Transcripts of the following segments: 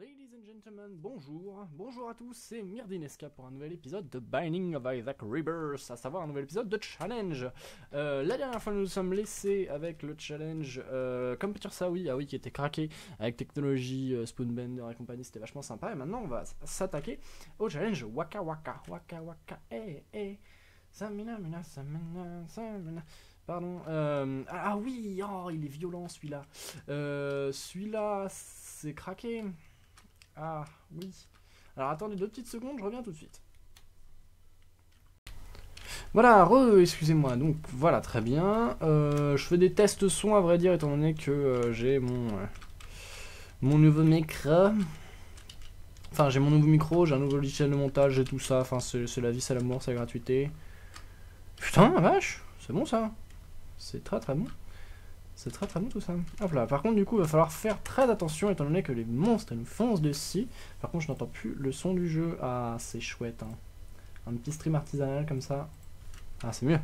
Ladies and gentlemen, bonjour à tous, c'est Myrdineska pour un nouvel épisode de Binding of Isaac Rebirth, à savoir un nouvel épisode de challenge. La dernière fois nous nous sommes laissés avec le challenge Computer Sawi, qui était craqué avec technologie Spoonbender et compagnie, c'était vachement sympa. Et maintenant on va s'attaquer au challenge Waka Waka, Samina, Samina. Pardon. Oui, oh, il est violent celui-là. Celui-là, c'est craqué. Ah oui. Alors attendez 2 petites secondes, je reviens tout de suite. Voilà, excusez-moi. Donc voilà, très bien. Je fais des tests son à vrai dire, étant donné que j'ai mon nouveau micro. Enfin, j'ai mon nouveau micro, j'ai un nouveau logiciel de montage et tout ça. Enfin, c'est la vie, c'est l'amour, c'est la gratuité. Putain, la vache, c'est bon ça. C'est très très bon. C'est très très bon tout ça. Hop là. Par contre, du coup, il va falloir faire très attention étant donné que les monstres nous foncent dessus. Par contre, je n'entends plus le son du jeu. Ah, c'est chouette. Hein. Un petit stream artisanal comme ça. Ah, c'est mieux.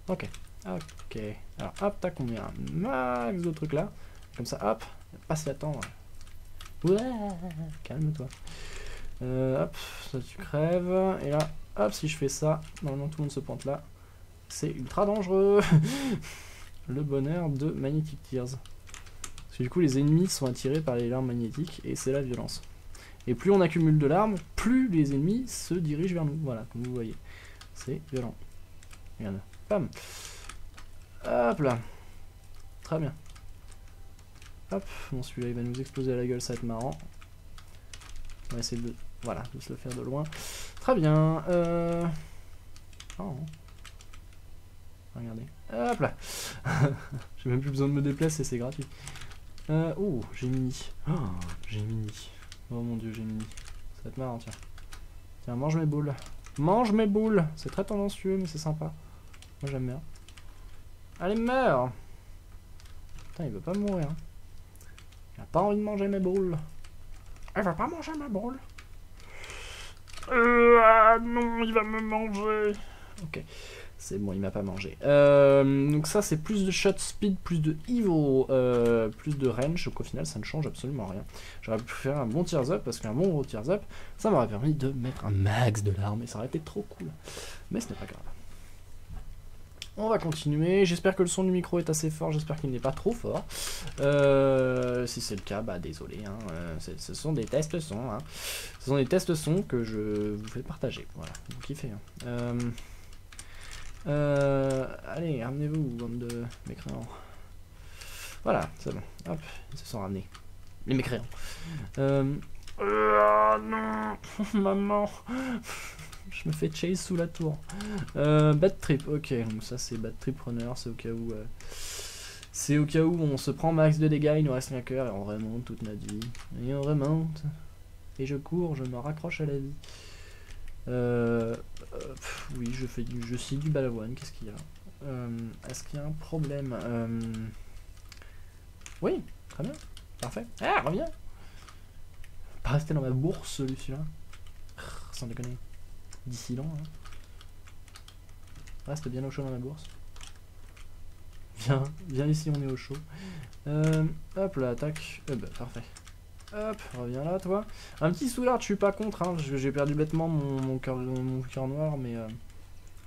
Ok. Ok. Alors, hop, t'as combien? Max de trucs là. Comme ça, hop. Pas s'y attendre. Ouais. Calme-toi. Hop, ça tu crèves. Et là, hop, si je fais ça, normalement tout le monde se pointe là. C'est ultra dangereux. Le bonheur de Magnetic Tears. Parce que du coup les ennemis sont attirés par les larmes magnétiques et c'est la violence. Et plus on accumule de larmes, plus les ennemis se dirigent vers nous. Voilà, comme vous voyez. C'est violent. Regarde. Bam. Hop là. Très bien. Hop. Bon celui-là il va nous exploser à la gueule, ça va être marrant. On va essayer de, voilà, de se le faire de loin. Très bien. Oh. Regardez. Hop là. J'ai même plus besoin de me déplacer, c'est gratuit. Oh, j'ai mini. Oh, j'ai mini. Oh mon dieu, j'ai mini. Ça va être marrant, tiens. Tiens, mange mes boules. Mange mes boules. C'est très tendancieux, mais c'est sympa. Moi, j'aime bien. Allez, meurs. Putain, il veut pas mourir. Hein. Il a pas envie de manger mes boules. Il va pas manger mes boules. Ah non, il va me manger. Ok. C'est bon, il m'a pas mangé. Donc ça, c'est plus de shot speed, plus de evil, plus de range. Donc au final, ça ne change absolument rien. J'aurais pu faire un bon tears up, parce qu'un bon gros tears up, ça m'aurait permis de mettre un max de larmes, et ça aurait été trop cool. Mais ce n'est pas grave. On va continuer. J'espère que le son du micro est assez fort. J'espère qu'il n'est pas trop fort. Si c'est le cas, bah désolé. Hein. Ce sont des tests son. Hein. Ce sont des tests son que je vous fais partager. Voilà, vous kiffez. Hein. Allez, ramenez-vous, bande de mécréants. Voilà, c'est bon. Hop, ils se sont ramenés. Les mécréants. Non maman. Je me fais chase sous la tour. Bad trip, ok. Donc ça c'est bad trip runner, c'est au cas où... c'est au cas où on se prend max de dégâts, il nous reste un cœur et on remonte toute notre vie. Et on remonte. Et je cours, je me raccroche à la vie. Oui, je suis du balavoine, qu'est-ce qu'il y a? Est-ce qu'il y a un problème? Oui, très bien, parfait. Ah, reviens. Pas rester dans ma bourse, celui-là. Sans déconner. D'ici là, hein. Reste bien au chaud dans ma bourse. Viens ici, on est au chaud. Hop là, tac. Parfait. Hop, reviens là, toi. Un petit soulard, je suis pas contre, hein. J'ai perdu bêtement mon cœur noir, mais...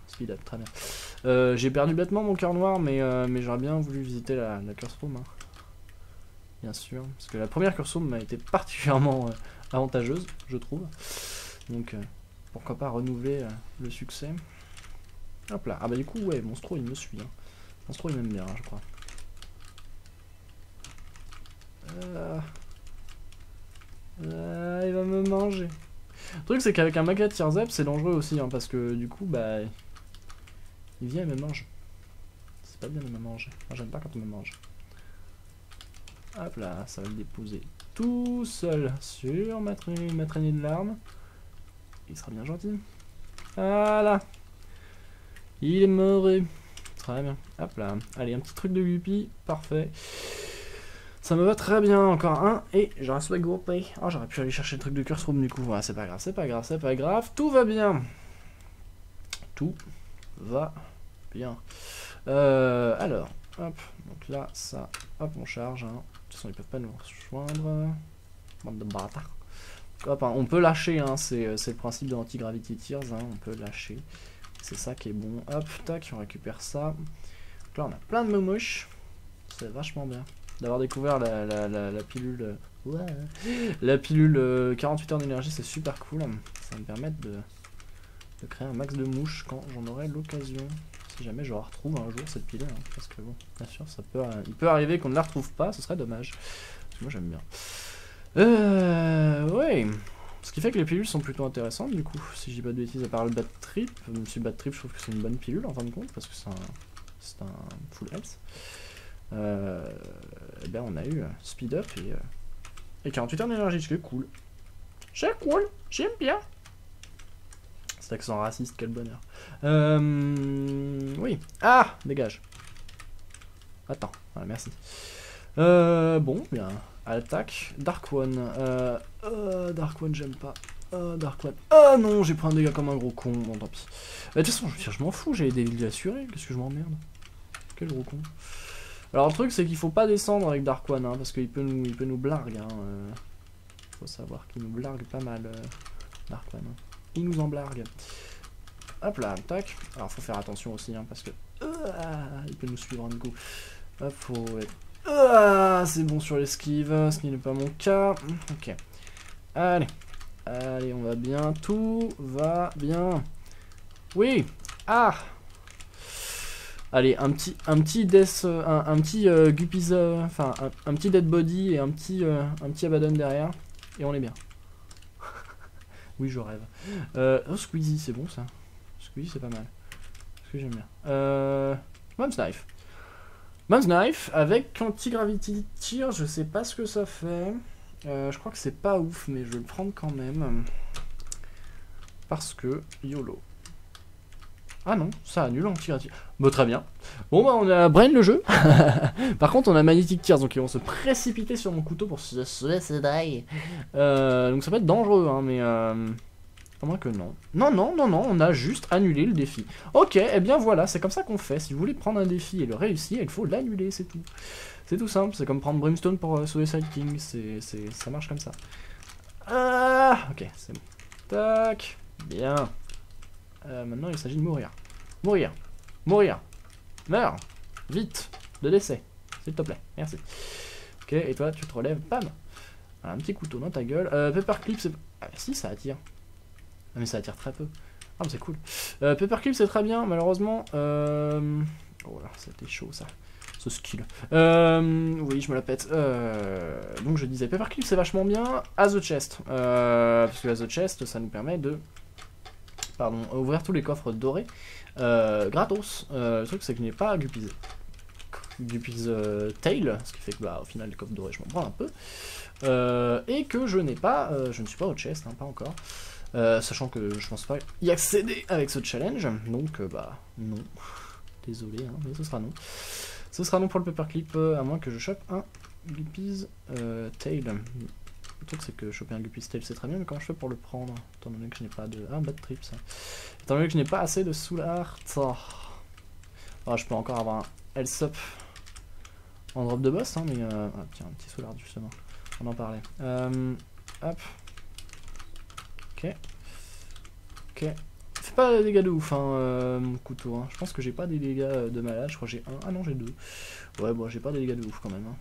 Speed up, très bien. J'ai perdu bêtement mon cœur noir, mais j'aurais bien voulu visiter la curse room. Hein. Bien sûr, parce que la première curse room m'a été particulièrement avantageuse, je trouve. Donc, pourquoi pas renouveler le succès. Hop là, ah bah du coup, ouais, Monstro, il me suit. Hein. Monstro, il m'aime bien, hein, je crois. Il va me manger. Le truc c'est qu'avec un maga de tears up c'est dangereux aussi hein, parce que du coup bah il vient et me mange. C'est pas bien de me manger. Moi j'aime pas quand on me mange. Hop là, ça va le déposer tout seul sur ma traînée de larmes. Il sera bien gentil. Voilà. Il est mort. Très bien. Hop là. Allez, un petit truc de Guppy. Parfait. Ça me va très bien, encore un, et j'aurais souhaité grouper. Oh, j'aurais pu aller chercher le truc de curse room du coup. Ouais, c'est pas grave, c'est pas grave, c'est pas grave. Tout va bien. Tout va bien. Alors, hop, donc là, ça, hop, on charge. Hein. De toute façon, ils peuvent pas nous rejoindre. Bande de bâtards. Hop, hein, on peut lâcher, hein, c'est le principe de Anti-Gravity Tears, hein, on peut lâcher. C'est ça qui est bon. Hop, tac, on récupère ça. Donc là, on a plein de momouches. C'est vachement bien. D'avoir découvert la pilule... La pilule 48 heures d'énergie, c'est super cool. Ça va me permettre de créer un max de mouches quand j'en aurai l'occasion. Si jamais je la retrouve un jour, cette pilule. Hein, parce que bon, bien sûr, il peut arriver qu'on ne la retrouve pas, ce serait dommage. Parce que moi, j'aime bien. Ouais. Ce qui fait que les pilules sont plutôt intéressantes, du coup. Si je dis pas de bêtises, à part le Bad Trip. Monsieur Bad Trip, je trouve que c'est une bonne pilule, en fin de compte, parce que c'est un full health. Et ben on a eu Speed Up et 48 heures d'énergie, ce qui est cool. C'est cool, j'aime bien. Cet accent raciste, quel bonheur. Oui. Ah, dégage. Attends, voilà, merci. Bon, bien. Attaque. Dark One. Dark One, j'aime pas. Dark One. Oh non, j'ai pris un dégât comme un gros con. Bon, tant pis. De toute façon, je m'en fous, j'ai des villes assurées. Qu'est-ce que je m'emmerde? Quel gros con. Alors, le truc, c'est qu'il faut pas descendre avec Dark One, hein, parce qu'il peut nous blargue. Hein, faut savoir qu'il nous blargue pas mal, Dark One. Hein. Il nous en blargue. Hop là, tac. Alors, faut faire attention aussi, hein, parce que il peut nous suivre un coup. Hop, faut être... c'est bon sur l'esquive, ce qui n'est pas mon cas. Ok. Allez. Allez, on va bien. Tout va bien. Oui. Ah. Allez, un petit death, un petit Guppies, enfin un petit dead body et un petit Abaddon derrière, et on est bien. Oui, je rêve. Oh, Squeezie, c'est bon ça. Squeezie, c'est pas mal. Ce que j'aime bien. Mom's Knife. Mom's Knife avec Anti-Gravity Tears, je sais pas ce que ça fait. Je crois que c'est pas ouf, mais je vais le prendre quand même. Parce que YOLO. Ah non, ça annule Anti-Gravity. Bon, très bien. Bon, bah, on a brain le jeu. Par contre, on a Magnetic Tears, donc ils vont se précipiter sur mon couteau pour se suicider. Donc ça peut être dangereux, hein, mais... à moins que non. Non, on a juste annulé le défi. Ok, et bien voilà, c'est comme ça qu'on fait. Si vous voulez prendre un défi et le réussir, il faut l'annuler, c'est tout. C'est tout simple, c'est comme prendre Brimstone pour Suicide King, ça marche comme ça. Ok, c'est bon. Tac, bien. Maintenant, il s'agit de mourir. Mourir. Mourir. Meurs. Vite. De décès. S'il te plaît. Merci. Ok, et toi, tu te relèves. Bam. Voilà, un petit couteau dans ta gueule. Paperclip, c'est... Ah, si, ça attire. Ah, mais ça attire très peu. Ah, mais c'est cool. Paperclip, c'est très bien. Malheureusement... Oh là, c'était chaud, ça. Ce skill. Oui, je me la pète. Donc, je disais, Paperclip, c'est vachement bien. As the Chest. Parce que As the Chest, ça nous permet de... Pardon, ouvrir tous les coffres dorés gratos. Le truc c'est que je n'ai pas Guppies Tail, ce qui fait que bah, au final les coffres dorés je m'en prends un peu. Et que je n'ai pas, je ne suis pas au chest, hein, pas encore. Sachant que je pense pas y accéder avec ce challenge. Donc bah non. Désolé, hein, mais ce sera non. Ce sera non pour le paperclip, à moins que je chope un Guppies Tail. Le truc c'est que choper un Guppies Tail c'est très bien, mais comment je fais pour le prendre? Étant donné que je n'ai pas de... Ah, Bad Trip ça. Étant donné que je n'ai pas assez de Soul Art. Oh. Alors, je peux encore avoir un Health Up en drop de boss, hein, mais... Ah, tiens, un petit Soul Art justement. On en parlait. Hop. Ok. Ok. Fait pas des dégâts de ouf, hein, mon couteau. Hein. Je pense que j'ai pas des dégâts de malade. Je crois que j'ai un. Ah non, j'ai deux. Ouais, bon, j'ai pas des dégâts de ouf quand même. Hein.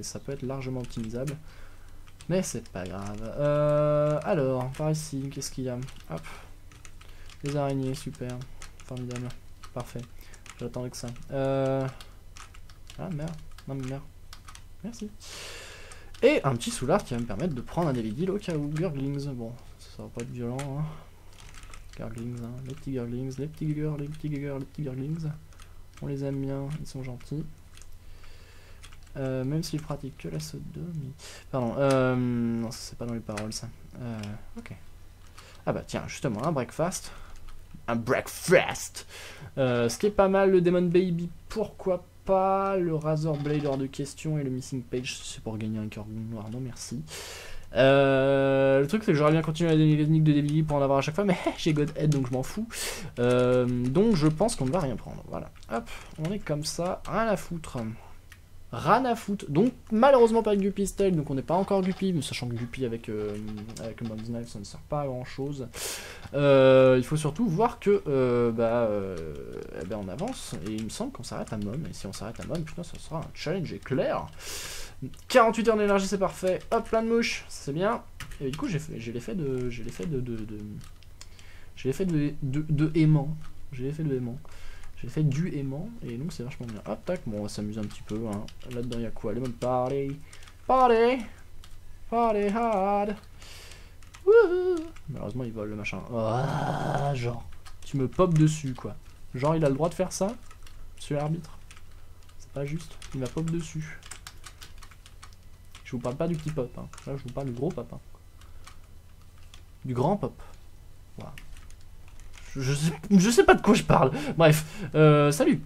Ça peut être largement optimisable. Mais c'est pas grave. Alors, par ici, qu'est-ce qu'il y a? Hop. Les araignées, super. Formidable. Parfait. J'attendais que ça. Ah, merde. Non, mais merde. Merci. Et un petit soulard qui va me permettre de prendre un Daily Deal au cas où. Gurglings. Bon, ça va pas être violent. Hein. Gurglings, hein. Les petits Gurglings, les petits Gurglings. On les aime bien, ils sont gentils. Même s'ils pratiquent que la sodomie. Pardon, non, c'est pas dans les paroles ça. Ok. Ah bah tiens, justement, un breakfast. Un breakfast. Ce qui est pas mal, le Demon Baby, pourquoi pas. Le Razor Blade hors de question et le Missing Page, c'est pour gagner un cœur noir, non merci. Le truc c'est que j'aurais bien continué la technique de Débili pour en avoir à chaque fois, mais j'ai Godhead donc je m'en fous. Donc je pense qu'on ne va rien prendre. Voilà. Hop, on est comme ça, rien à foutre. Ran à foutre. Donc malheureusement pas de Guppy Style, donc on n'est pas encore Guppy, mais sachant que Guppy avec le Mom's Knife ça ne sert pas à grand chose. Il faut surtout voir que eh ben on avance, et il me semble qu'on s'arrête à Mom, et si on s'arrête à Mom, putain ça sera un challenge éclair. 48 heures d'énergie c'est parfait, hop plein de mouches, c'est bien. Et du coup j'ai l'effet de aimant. J'ai l'effet de aimant. J'ai fait du aimant, et donc c'est vachement bien. Hop, tac, bon, on va s'amuser un petit peu. Hein. Là-dedans, il y a quoi? Lemon Party. Party. Party hard. Wouhou. Malheureusement, il vole le machin. Ah, genre, tu me popes dessus, quoi. Genre, il a le droit de faire ça, monsieur l'arbitre. C'est pas juste, il m'a pop dessus. Je vous parle pas du petit pop, hein. Là, je vous parle du gros pop. Hein. Du grand pop. Voilà. Je sais pas de quoi je parle. Bref, salut.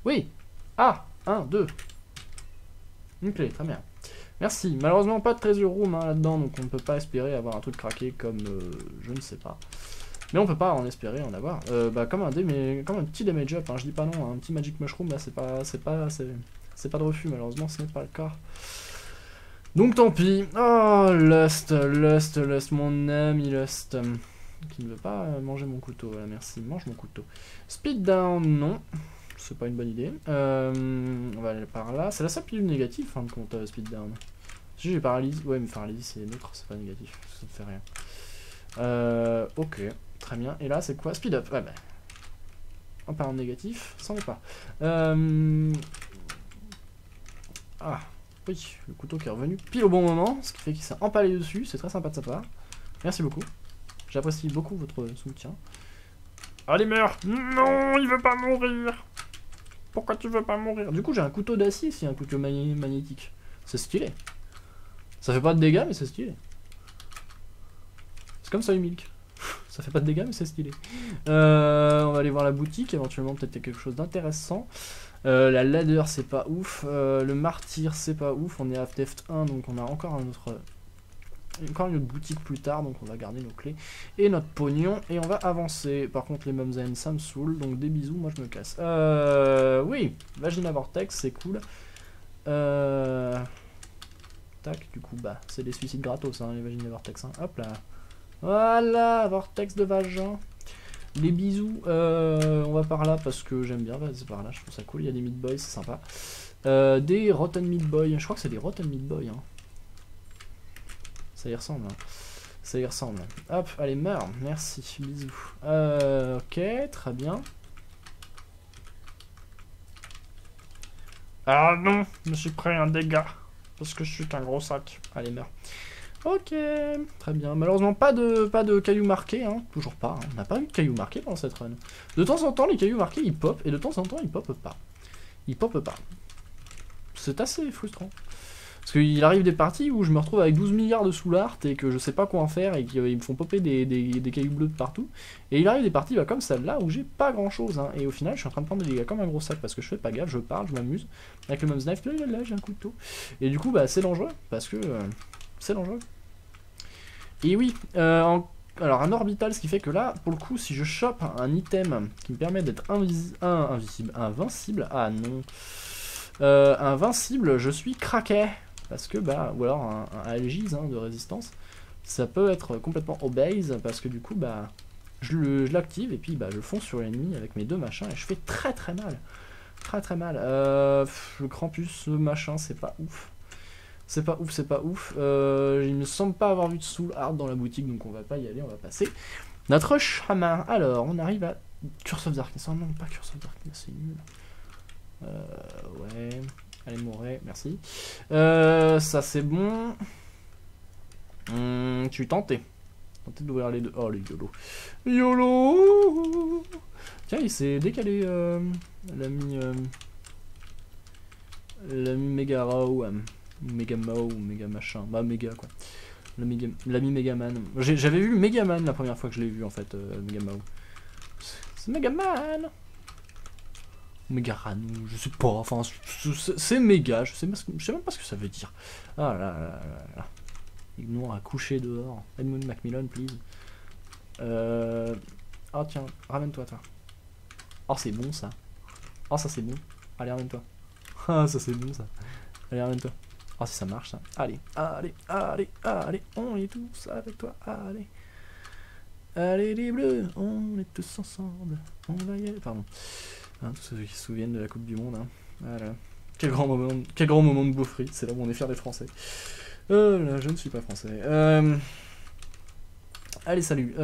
Oui. Ah, 1, 2. Une clé, très bien. Merci. Malheureusement, pas de treasure room hein, là-dedans, donc on ne peut pas espérer avoir un truc craqué comme je ne sais pas. Mais on peut pas en espérer en avoir. Comme un petit damage up. Hein, je dis pas non. Un petit magic mushroom là, c'est pas de refus. Malheureusement, ce n'est pas le cas. Donc tant pis. Oh, Lust, mon ami Lust. Qui ne veut pas manger mon couteau, voilà, merci, mange mon couteau. Speed down, non, c'est pas une bonne idée. On va aller par là, c'est la seule pilule négative, fin de compte, speed down. Si j'ai paralysie, ouais, mais paralysie c'est neutre, c'est pas négatif, ça ne fait rien. Ok, très bien, et là c'est quoi? Speed up, ouais, bah. Un par en négatif, ça ne va pas. Ah, oui, le couteau qui est revenu pile au bon moment, ce qui fait qu'il s'est empalé dessus, c'est très sympa de sa part. Merci beaucoup. J'apprécie beaucoup votre soutien. Allez, meurs! Non, il veut pas mourir! Pourquoi tu veux pas mourir? Du coup, j'ai un couteau d'acier, c'est un couteau magnétique. C'est stylé. Ça fait pas de dégâts, mais c'est stylé. C'est comme Soy Milk. Ça fait pas de dégâts, mais c'est stylé. On va aller voir la boutique, éventuellement, peut-être quelque chose d'intéressant. La ladder, c'est pas ouf. Le martyr, c'est pas ouf. On est à Theft 1, donc on a encore un autre... Encore une autre boutique plus tard, donc on va garder nos clés et notre pognon et on va avancer. Par contre les Mom's Knife ça me saoule, donc des bisous, moi je me casse. Oui, Vagina Vortex c'est cool. Tac, du coup bah c'est des suicides gratos hein, les Vagina Vortex. Hein. Hop là, voilà, Vortex de vagin. Les bisous, on va par là parce que j'aime bien, c'est par là, je trouve ça cool. Il y a des Meat Boys, c'est sympa. Des Rotten Meat Boy, je crois que c'est des Rotten Meat Boy. Hein. Ça y ressemble, hein. Ça y ressemble. Hop, allez, meurs. Merci, bisous. Ok, très bien. Ah non, je me suis pris un dégât. Parce que je suis un gros sac. Allez, meurs. Ok, très bien. Malheureusement, pas de cailloux marqués, hein. Toujours pas. Hein. On n'a pas eu de cailloux marqués pendant cette run. De temps en temps, les cailloux marqués, ils pop. Et de temps en temps, ils pop pas. Ils pop pas. C'est assez frustrant. Parce qu'il arrive des parties où je me retrouve avec 12 milliards de soulard et que je sais pas quoi en faire et qu'ils me font popper des cailloux bleus de partout. Et il arrive des parties comme celle-là où j'ai pas grand chose. Hein. Et au final, je suis en train de prendre des dégâts comme un gros sac parce que je fais pas gaffe, je parle, je m'amuse. Avec le Mom's Knife, là j'ai un couteau. Et du coup, bah c'est dangereux parce que c'est dangereux. Et oui, alors un orbital, ce qui fait que là, pour le coup, si je chope un item qui me permet d'être invincible, ah non. Invincible, je suis craqué. Parce que, bah, ou alors un algise hein, de résistance, ça peut être complètement obèse, parce que du coup, bah, je l'active, et puis bah, je fonce sur l'ennemi avec mes deux machins, et je fais très très mal. Très très mal. Le Krampus, ce machin, c'est pas ouf. C'est pas ouf, c'est pas ouf. Il me semble pas avoir vu de soul art dans la boutique, donc on va pas y aller, on va passer. Notre chaman, alors, on arrive à Curse of Darkness. Oh non, pas Curse of Darkness, c'est nul. Ouais... Allez, mourir, merci. Ça c'est bon. Je suis tenté. Tenté d'ouvrir les deux. Oh, les YOLO. YOLO. Tiens, il s'est décalé l'ami Mega Raw. Mega Mao, Mega machin. Bah, Mega quoi. L'ami Megaman. J'avais vu Megaman la première fois que je l'ai vu en fait, Mega Mao. C'est Megaman. Megaran, je sais pas, enfin, c'est méga, je sais même pas ce que ça veut dire. Ah là là là là. Ignore à coucher dehors. Edmund Macmillan, please. Oh tiens, ramène-toi, toi. Oh, c'est bon ça. Oh, ça c'est bon. Allez, ramène-toi. Ah, ça c'est bon ça. Allez, ramène-toi. Oh, si ça marche, ça. Allez, allez, allez, allez, on est tous avec toi, allez. Allez, les bleus, on est tous ensemble. On va y aller. Pardon. Hein, tous ceux qui se souviennent de la Coupe du Monde, hein. Voilà. Quel grand moment de beaufry, c'est là où on est fiers des Français. Là, je ne suis pas français. Allez, salut.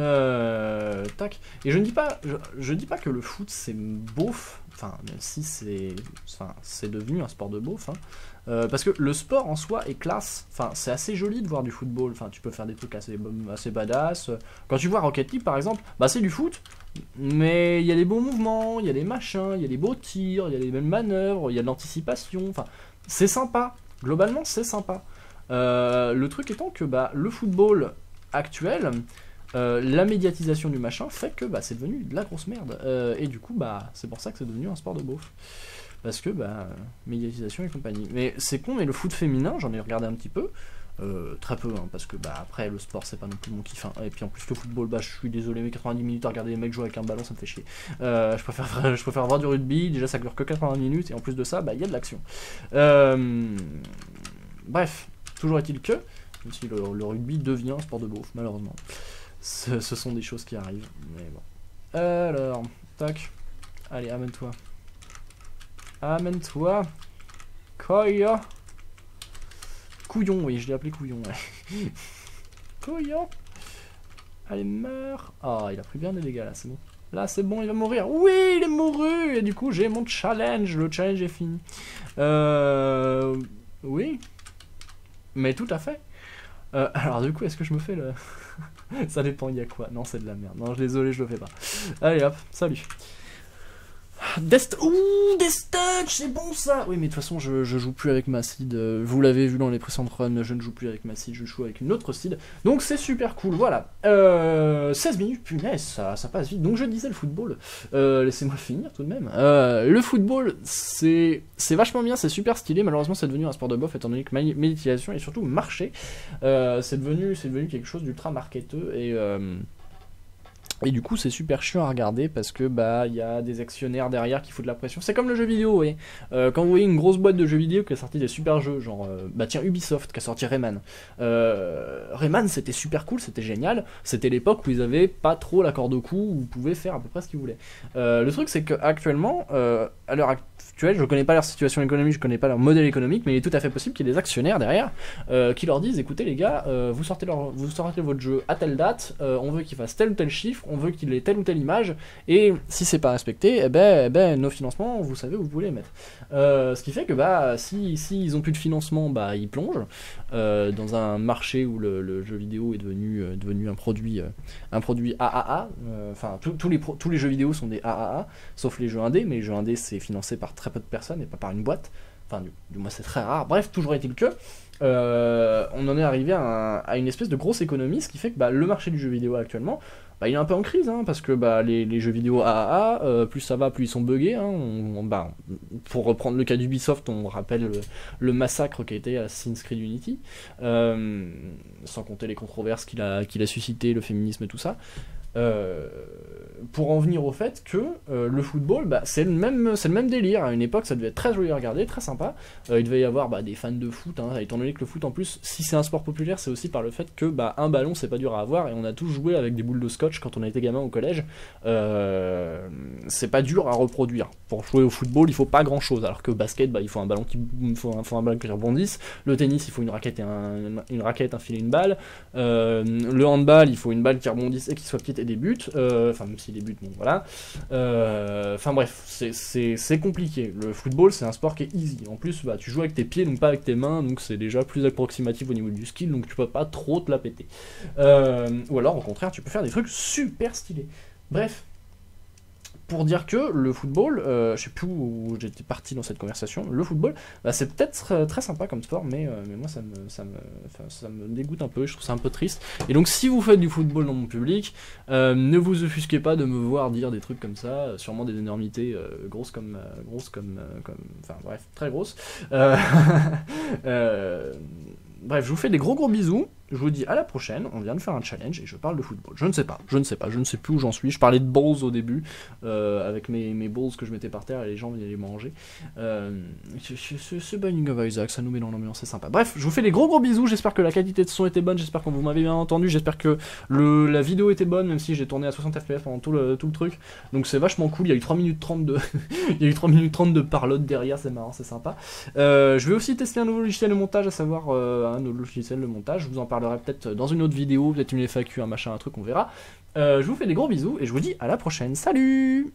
Tac. Et je ne dis pas, je dis pas que le foot c'est beauf. Enfin, même si c'est devenu un sport de beauf. Hein. Parce que le sport en soi est classe. Enfin, c'est assez joli de voir du football. Enfin, tu peux faire des trucs assez badass. Quand tu vois Rocket League par exemple, bah c'est du foot. Mais il y a des beaux mouvements, il y a des machins, il y a des beaux tirs, il y a des belles manœuvres, il y a de l'anticipation. Enfin, c'est sympa. Globalement, c'est sympa. Le truc étant que bah, le football actuel, la médiatisation du machin fait que bah, c'est devenu de la grosse merde. Et du coup, bah, c'est pour ça que c'est devenu un sport de beauf. Parce que, bah, médiatisation et compagnie. Mais c'est con, mais le foot féminin, j'en ai regardé un petit peu. Très peu, hein, parce que bah, après le sport c'est pas non plus mon kiff. Hein. Et puis en plus le football, bah je suis désolé, mais 90 minutes à regarder les mecs jouer avec un ballon, ça me fait chier. Je préfère voir du rugby, déjà ça dure que 90 minutes, et en plus de ça, bah il y a de l'action. Bref, toujours est-il que, même si le rugby devient un sport de beauf, malheureusement. Ce sont des choses qui arrivent, mais bon. Alors, tac. Allez, amène-toi. Amène-toi. Koya. Couillon, oui, je l'ai appelé couillon, ouais. Couillon. Allez, meurs. Ah, il a pris bien des dégâts, là, c'est bon. Là, c'est bon, il va mourir. Oui, il est mouru. Et du coup, j'ai mon challenge. Le challenge est fini. Oui. Mais tout à fait. Alors, du coup, est-ce que je me fais le... Ça dépend, il y a quoi? Non, c'est de la merde. Non, désolé, je le fais pas. Allez, hop, salut. Ouh, Death, c'est bon ça. Oui, mais de toute façon, je joue plus avec ma seed. Vous l'avez vu dans les précédentes runs, je ne joue plus avec ma seed, je joue avec une autre seed. Donc c'est super cool, voilà. 16 minutes, punaise, ça passe vite. Donc je disais le football. Laissez-moi finir tout de même. Le football, c'est vachement bien, c'est super stylé. Malheureusement, c'est devenu un sport de bof étant donné que méditation et surtout marché. C'est devenu quelque chose d'ultra marketeux et du coup c'est super chiant à regarder parce que bah il y a des actionnaires derrière qui foutent la pression. C'est comme le jeu vidéo, vous voyez. Quand vous voyez une grosse boîte de jeux vidéo qui a sorti des super jeux, genre bah tiens Ubisoft qui a sorti Rayman. Rayman c'était super cool, c'était génial. C'était l'époque où ils avaient pas trop la corde au cou, où ils pouvaient faire à peu près ce qu'ils voulaient. Le truc c'est que actuellement, à l'heure actuelle, je connais pas leur situation économique, je connais pas leur modèle économique, mais il est tout à fait possible qu'il y ait des actionnaires derrière qui leur disent écoutez les gars, vous sortez votre jeu à telle date, on veut qu'il fasse tel ou tel chiffre, on veut qu'il ait telle ou telle image, et si c'est pas respecté, eh ben, nos financements, vous savez où vous pouvez les mettre. Ce qui fait que bah, si ils ont plus de financement, bah, ils plongent dans un marché où le jeu vidéo est devenu un produit AAA. Enfin, tous les jeux vidéo sont des AAA, sauf les jeux indés, mais les jeux indés c'est financé par très peu de personnes et pas par une boîte. Enfin, du moins c'est très rare. Bref, toujours est-il que on en est arrivé à une espèce de grosse économie, ce qui fait que bah, le marché du jeu vidéo actuellement, bah, il est un peu en crise, hein, parce que bah, les jeux vidéo AAA, plus ça va, plus ils sont buggés. Hein, pour reprendre le cas d'Ubisoft, on rappelle le massacre qui a été Assassin's Creed Unity, sans compter les controverses qu'il a suscité, le féminisme et tout ça. Pour en venir au fait que le football, bah, c'est le même délire. À une époque, ça devait être très joli à regarder, très sympa. Il devait y avoir des fans de foot, hein, étant donné que le foot, en plus, si c'est un sport populaire, c'est aussi par le fait que bah, un ballon, c'est pas dur à avoir, et on a tous joué avec des boules de scotch quand on était gamin au collège. C'est pas dur à reproduire. Pour jouer au football, il faut pas grand chose, alors que au basket, bah, il faut un ballon qui rebondisse. Le tennis, il faut une raquette, un filet, une balle. Le handball, il faut une balle qui rebondisse et qui soit petite et des buts. Enfin, même si les buts, bon, voilà. Enfin bref, c'est compliqué. Le football, c'est un sport qui est easy. En plus, bah, tu joues avec tes pieds, donc pas avec tes mains, donc c'est déjà plus approximatif au niveau du skill, donc tu peux pas trop te la péter. Ou alors, au contraire, tu peux faire des trucs super stylés. Bref. Pour dire que le football, je sais plus où j'étais parti dans cette conversation, le football, bah, c'est peut-être très sympa comme sport, mais moi ça me dégoûte un peu, je trouve ça un peu triste. Et donc si vous faites du football dans mon public, ne vous offusquez pas de me voir dire des trucs comme ça, sûrement des énormités grosses comme, enfin bref, très grosses. Bref, je vous fais des gros bisous. je vous dis à la prochaine, on vient de faire un challenge et je parle de football. Je ne sais pas, je ne sais plus où j'en suis. Je parlais de balls au début, avec mes balls que je mettais par terre et les gens venaient les manger. Ce Binding of Isaac, ça nous met dans l'ambiance, c'est sympa. Bref, je vous fais des gros bisous, j'espère que la qualité de son était bonne, j'espère que vous m'avez bien entendu, j'espère que la vidéo était bonne, même si j'ai tourné à 60 fps pendant tout le truc. Donc c'est vachement cool, il y a eu 3 minutes 30 de, il y a eu 3 minutes 30 de parlotte derrière, c'est marrant, c'est sympa. Je vais aussi tester un nouveau logiciel de montage, à savoir un autre logiciel de montage, je vous en parlerai peut-être dans une autre vidéo, peut-être une FAQ, un machin, un truc, on verra. Je vous fais des gros bisous et je vous dis à la prochaine, salut!